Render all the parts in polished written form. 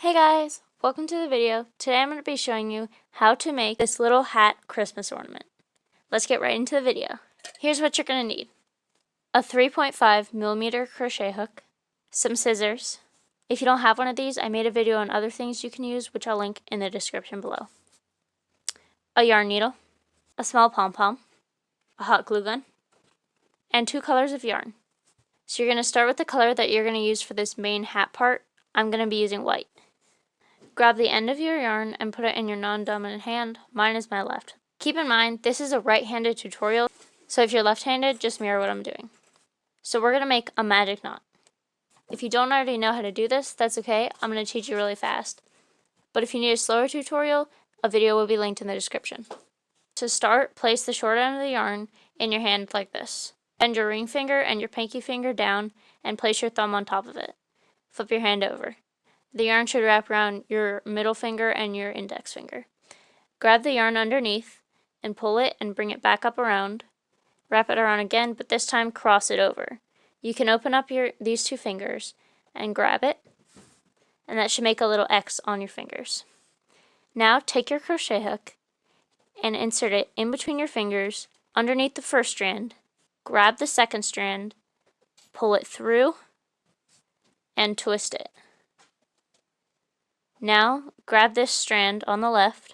Hey guys, welcome to the video. Today I'm going to be showing you how to make this little hat Christmas ornament. Let's get right into the video. Here's what you're going to need. A 3.5mm crochet hook, some scissors. If you don't have one of these, I made a video on other things you can use, which I'll link in the description below. A yarn needle, a small pom-pom, a hot glue gun, and 2 colors of yarn. So you're going to start with the color that you're going to use for this main hat part. I'm going to be using white. Grab the end of your yarn and put it in your non-dominant hand. Mine is my left. Keep in mind, this is a right-handed tutorial, so if you're left-handed, just mirror what I'm doing. So we're going to make a magic knot. If you don't already know how to do this, that's okay. I'm going to teach you really fast. But if you need a slower tutorial, a video will be linked in the description. To start, place the short end of the yarn in your hand like this. Bend your ring finger and your pinky finger down and place your thumb on top of it. Flip your hand over. The yarn should wrap around your middle finger and your index finger. Grab the yarn underneath and pull it and bring it back up around. Wrap it around again, but this time cross it over. You can open up these 2 fingers and grab it, and that should make a little X on your fingers. Now take your crochet hook and insert it in between your fingers underneath the first strand. Grab the second strand, pull it through, and twist it. Now, grab this strand on the left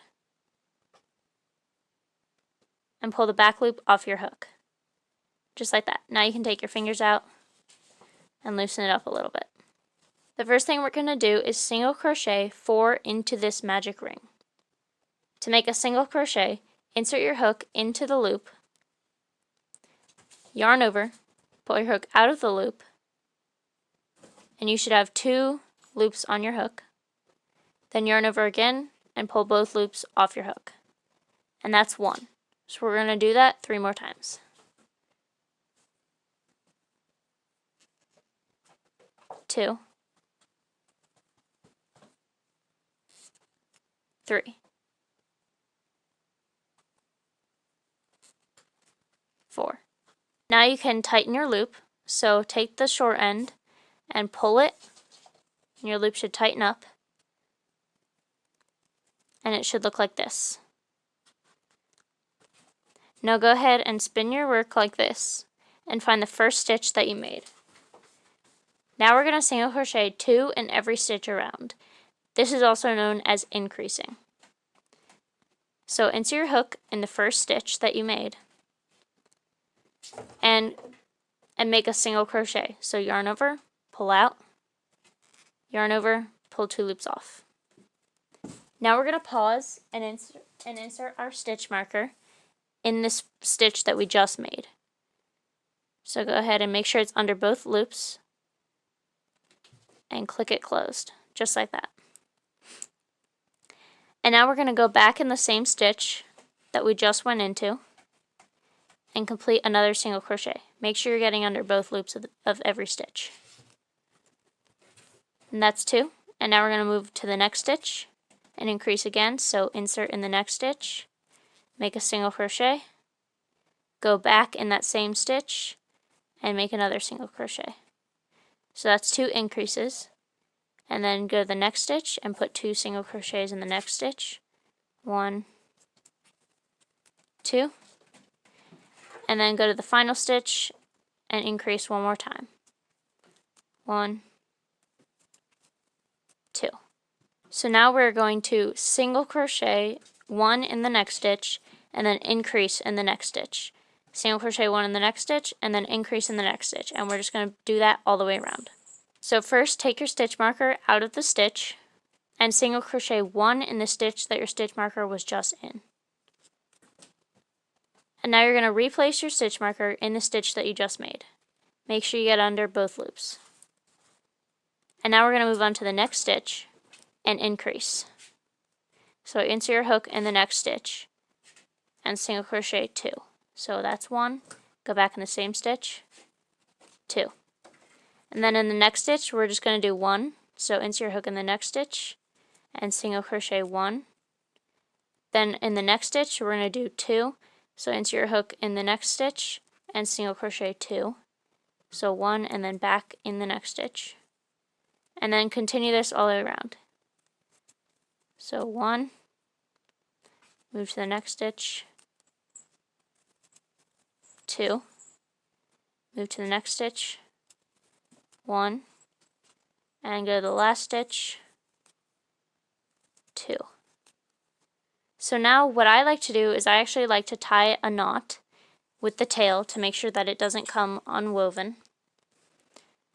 and pull the back loop off your hook. Just like that. Now you can take your fingers out and loosen it up a little bit. The first thing we're going to do is single crochet 4 into this magic ring. To make a single crochet, insert your hook into the loop, yarn over, pull your hook out of the loop, and you should have 2 loops on your hook. Then yarn over again and pull both loops off your hook. And that's 1. So we're going to do that 3 more times. 2, 3, 4. Now you can tighten your loop. So take the short end and pull it, and your loop should tighten up. And it should look like this. Now go ahead and spin your work like this and find the first stitch that you made. Now we're going to single crochet 2 in every stitch around. This is also known as increasing. So insert your hook in the first stitch that you made and make a single crochet. So yarn over, pull out, yarn over, pull 2 loops off. Now we're going to pause and insert our stitch marker in this stitch that we just made. So go ahead and make sure it's under both loops and click it closed, just like that. And now we're going to go back in the same stitch that we just went into and complete another single crochet. Make sure you're getting under both loops of every stitch. And that's 2. And now we're going to move to the next stitch and increase again. So insert in the next stitch, make a single crochet, go back in that same stitch and make another single crochet. So that's 2 increases, and then go to the next stitch and put 2 single crochets in the next stitch. 1, 2, and then go to the final stitch and increase 1 more time. 1, 2. So now we're going to single crochet 1 in the next stitch and then increase in the next stitch. Single crochet 1 in the next stitch and then increase in the next stitch, and we're just going to do that all the way around. So first take your stitch marker out of the stitch and single crochet 1 in the stitch that your stitch marker was just in. And now you're going to replace your stitch marker in the stitch that you just made. Make sure you get under both loops. And now we're going to move on to the next stitch and increase. So insert your hook in the next stitch and single crochet 2. So that's 1, go back in the same stitch, 2. And then in the next stitch we're just going to do 1, so insert your hook in the next stitch and single crochet 1. Then in the next stitch we're going to do 2, so insert your hook in the next stitch and single crochet 2. So 1 and then back in the next stitch. And then continue this all the way around. So 1, move to the next stitch, 2, move to the next stitch, 1, and go to the last stitch, 2. So now what I like to do is I actually like to tie a knot with the tail to make sure that it doesn't come unwoven.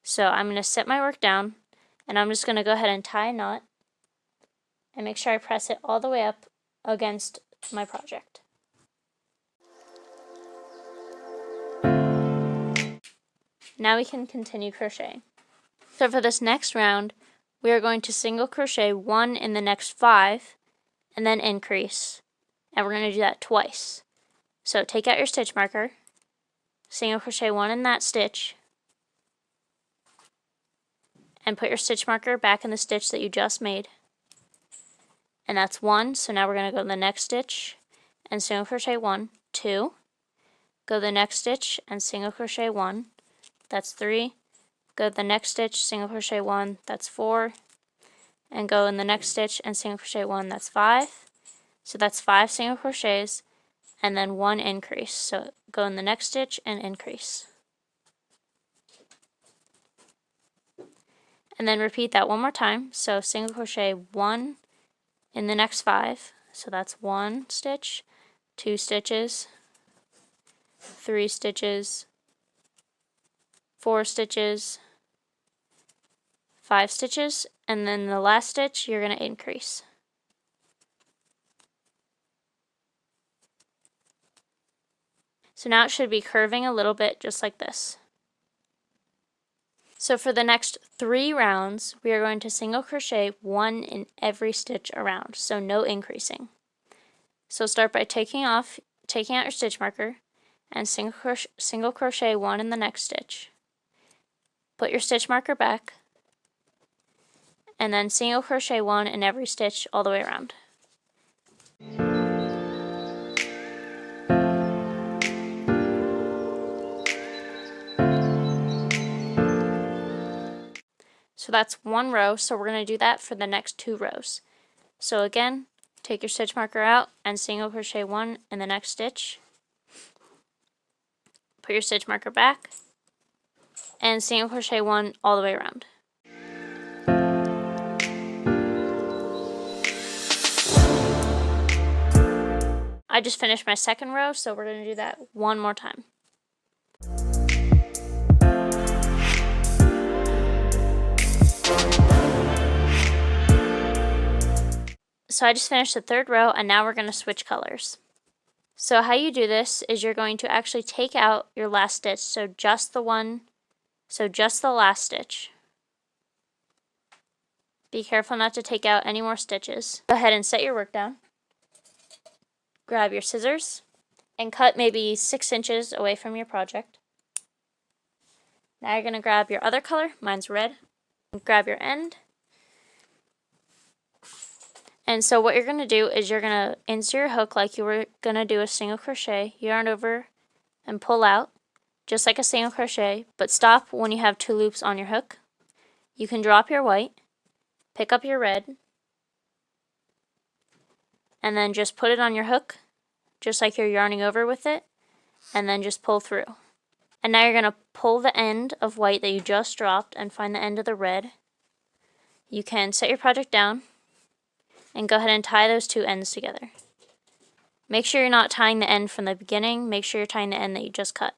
So I'm going to set my work down, and I'm just going to go ahead and tie a knot and make sure I press it all the way up against my project. Now we can continue crocheting. So for this next round, we are going to single crochet 1 in the next 5 and then increase. And we're going to do that twice. So take out your stitch marker, single crochet 1 in that stitch, and put your stitch marker back in the stitch that you just made. And that's 1, so now we're going to go to the next stitch and single crochet 1, 2, go to the next stitch and single crochet 1, that's 3, go to the next stitch, single crochet 1, that's 4, and go in the next stitch and single crochet 1, that's 5. So that's 5 single crochets and then 1 increase. So go in the next stitch and increase. And then repeat that one more time. So single crochet 1 in the next 5. So that's 1 stitch, 2 stitches, 3 stitches, 4 stitches, 5 stitches, and then the last stitch you're going to increase. So now it should be curving a little bit just like this. So for the next 3 rounds, we are going to single crochet 1 in every stitch around, so no increasing. So start by taking out your stitch marker and single crochet 1 in the next stitch. Put your stitch marker back and then single crochet 1 in every stitch all the way around. So that's 1 row, so we're going to do that for the next 2 rows. So again, take your stitch marker out and single crochet 1 in the next stitch. Put your stitch marker back and single crochet 1 all the way around. I just finished my second row, so we're going to do that one more time. So I just finished the third row, and now we're going to switch colors. So how you do this is you're going to actually take out your last stitch, so just the last stitch. Be careful not to take out any more stitches. Go ahead and set your work down. Grab your scissors and cut maybe 6 inches away from your project. Now you're going to grab your other color, mine's red, and grab your end. And so what you're going to do is you're going to insert your hook like you were going to do a single crochet, yarn over and pull out just like a single crochet, but stop when you have 2 loops on your hook. You can drop your white, pick up your red, and then just put it on your hook just like you're yarning over with it, and then just pull through. And now you're going to pull the end of white that you just dropped and find the end of the red. You can set your project down and go ahead and tie those 2 ends together. Make sure you're not tying the end from the beginning, make sure you're tying the end that you just cut.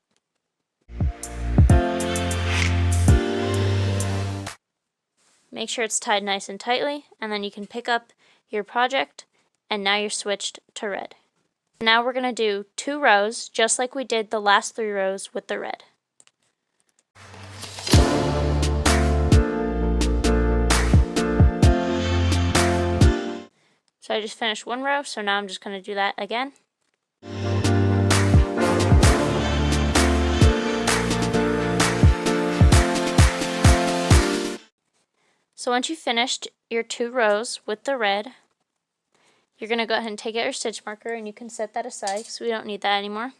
Make sure it's tied nice and tightly, and then you can pick up your project, and now you're switched to red. Now we're going to do 2 rows, just like we did the last 3 rows with the red. So I just finished 1 row, so now I'm just going to do that again. So once you've finished your 2 rows with the red, you're going to go ahead and take out your stitch marker, and you can set that aside because we don't need that anymore.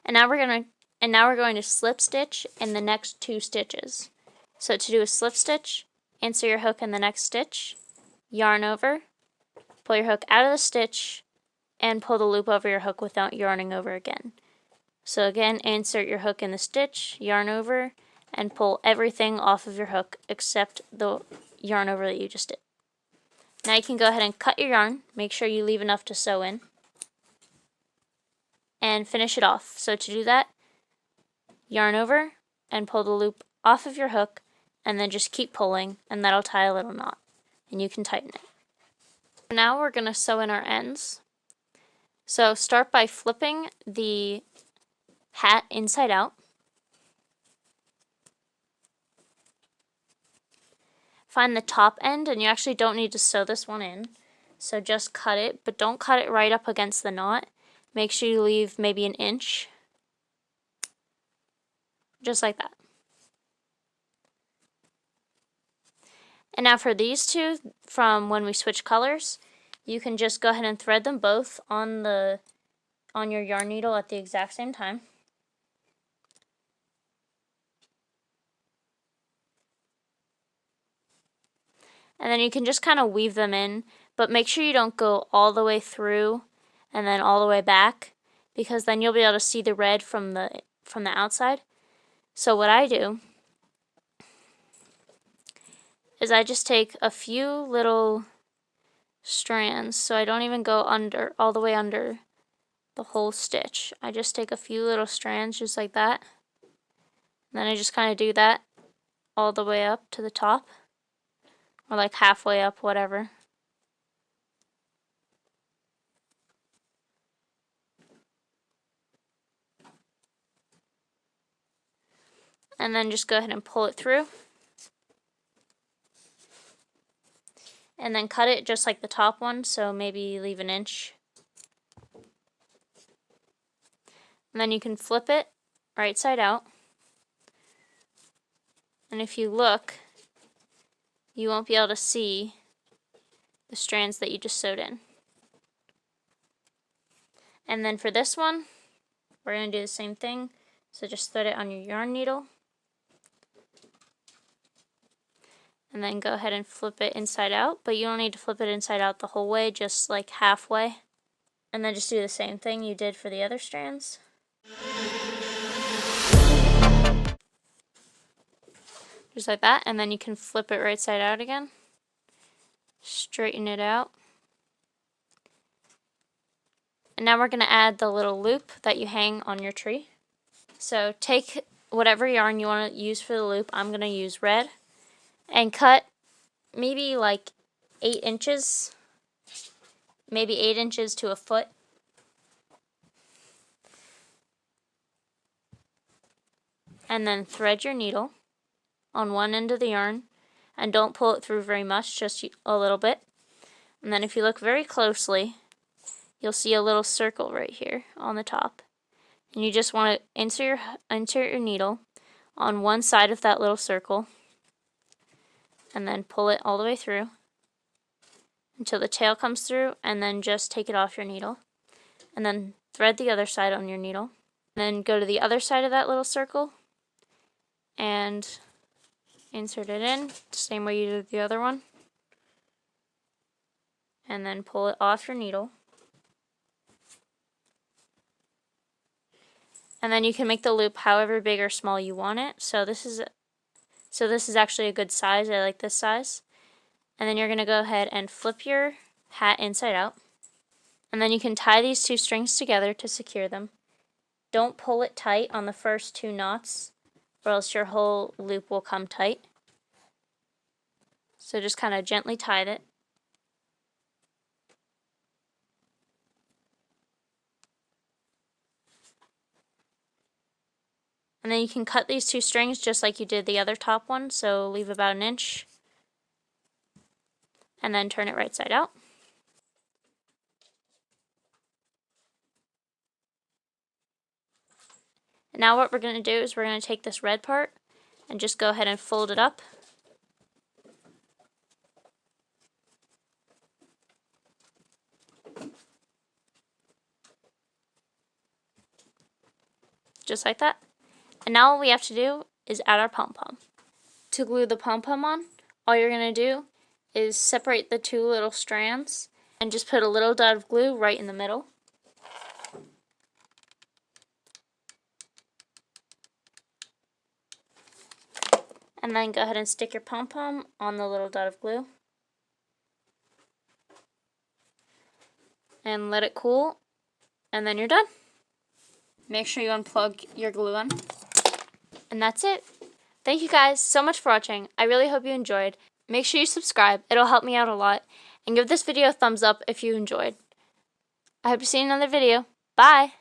And now we're going to slip stitch in the next 2 stitches. So to do a slip stitch, insert your hook in the next stitch, yarn over, pull your hook out of the stitch, and pull the loop over your hook without yarning over again. So again, insert your hook in the stitch, yarn over, and pull everything off of your hook except the yarn over that you just did. Now you can go ahead and cut your yarn, make sure you leave enough to sew in, and finish it off. So to do that, yarn over and pull the loop off of your hook, and then just keep pulling, and that'll tie a little knot, and you can tighten it. Now we're going to sew in our ends. So start by flipping the hat inside out. Find the top end, and you actually don't need to sew this one in, so just cut it, but don't cut it right up against the knot. Make sure you leave maybe an inch, just like that. And now for these two, from when we switch colors, you can just go ahead and thread them both on your yarn needle at the exact same time. And then you can just kind of weave them in, but make sure you don't go all the way through and then all the way back, because then you'll be able to see the red from the outside. So what I do is I just take a few little strands, so I don't even go all the way under the whole stitch. I just take a few little strands just like that. And then I just kind of do that all the way up to the top, or like halfway up, whatever. And then just go ahead and pull it through. And then cut it just like the top one, so maybe leave an inch. And then you can flip it right side out. And if you look, you won't be able to see the strands that you just sewed in. And then for this one, we're going to do the same thing. So just thread it on your yarn needle. And then go ahead and flip it inside out, but you don't need to flip it inside out the whole way, just like halfway. And then just do the same thing you did for the other strands. Just like that, and then you can flip it right side out again. Straighten it out. And now we're going to add the little loop that you hang on your tree. So take whatever yarn you want to use for the loop. I'm going to use red. And cut maybe like 8 inches, maybe 8 inches to a foot. And then thread your needle on one end of the yarn, and don't pull it through very much, just a little bit. And then if you look very closely, you'll see a little circle right here on the top. And you just want to insert your needle on one side of that little circle, and then pull it all the way through until the tail comes through, and then just take it off your needle. And then thread the other side on your needle. And then go to the other side of that little circle and insert it in, the same way you did the other one. And then pull it off your needle. And then you can make the loop however big or small you want it. So this is actually a good size. I like this size. And then you're going to go ahead and flip your hat inside out. And then you can tie these two strings together to secure them. Don't pull it tight on the first 2 knots, or else your whole loop will come tight. So just kind of gently tie it. And then you can cut these 2 strings just like you did the other top one, so leave about an inch. And then turn it right side out. And now what we're going to do is we're going to take this red part and just go ahead and fold it up. Just like that. And now all we have to do is add our pom-pom. To glue the pom-pom on, all you're going to do is separate the two little strands and just put a little dot of glue right in the middle. And then go ahead and stick your pom-pom on the little dot of glue. And let it cool, and then you're done. Make sure you unplug your glue gun. And that's it. Thank you guys so much for watching. I really hope you enjoyed. Make sure you subscribe. It'll help me out a lot. And give this video a thumbs up if you enjoyed. I hope to see you in another video. Bye!